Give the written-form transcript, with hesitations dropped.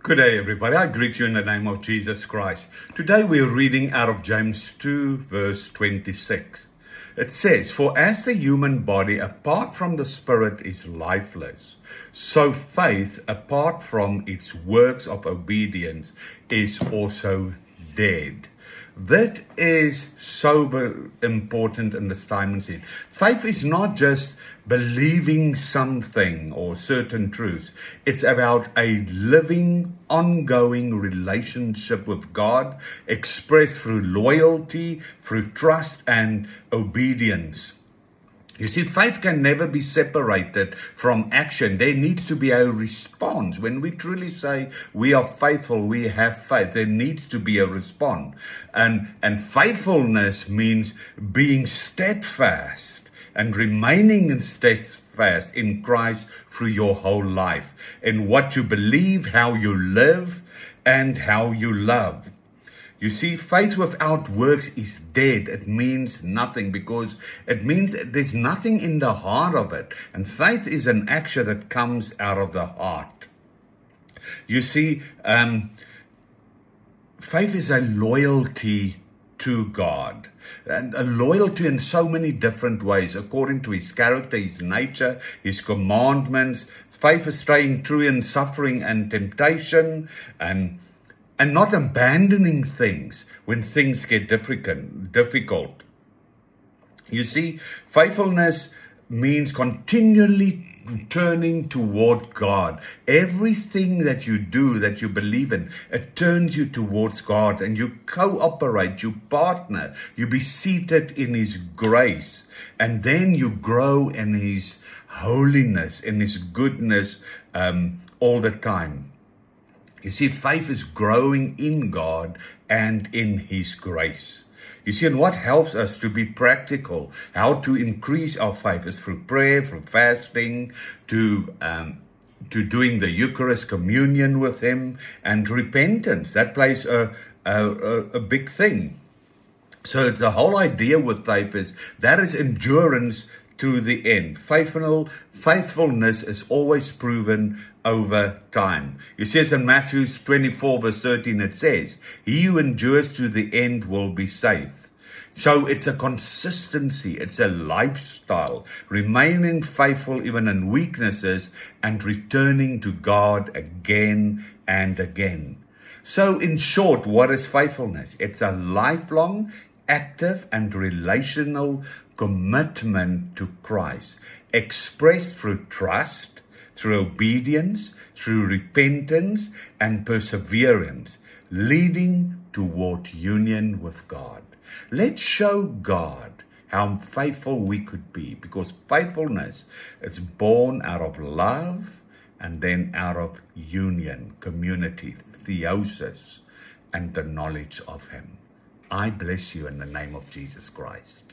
Good day, everybody. I greet you in the name of Jesus Christ. Today we are reading out of James 2, verse 26. It says, "For as the human body apart from the spirit is lifeless, so faith apart from its works of obedience is also dead." That is so important in this time and season. Faith is not just believing something or certain truths. It's about a living, ongoing relationship with God, expressed through loyalty, through trust and obedience. You see, faith can never be separated from action. There needs to be a response. When we truly say we are faithful, we have faith, there needs to be a response. And faithfulness means being steadfast and remaining steadfast in Christ through your whole life, in what you believe, how you live, and how you love. You see, faith without works is dead. It means nothing, because it means there's nothing in the heart of it. And faith is an action that comes out of the heart. You see, faith is a loyalty to God, and a loyalty in so many different ways, according to his character, his nature, his commandments. Faith is staying true in suffering and temptation, and not abandoning things when things get difficult. You see, faithfulness means continually turning toward God. Everything that you do, that you believe in, it turns you towards God, and you cooperate, you partner, you be seated in his grace, and then you grow in his holiness, in his goodness all the time. You see, faith is growing in God and in his grace. You see, and what helps us to be practical, how to increase our faith, is through prayer, through fasting, to doing the Eucharist, communion with him, and repentance. That plays a big thing. So it's the whole idea with faith is that is endurance to the end. Faithfulness is always proven over time. It says in Matthew 24 verse 13, it says, "He who endures to the end will be saved." So it's a consistency, it's a lifestyle, remaining faithful even in weaknesses and returning to God again and again. So in short, what is faithfulness? It's a lifelong, active and relational commitment to Christ, expressed through trust, through obedience, through repentance and perseverance, leading toward union with God. Let's show God how faithful we could be, because faithfulness is born out of love and then out of union, community, theosis, and the knowledge of him. I bless you in the name of Jesus Christ.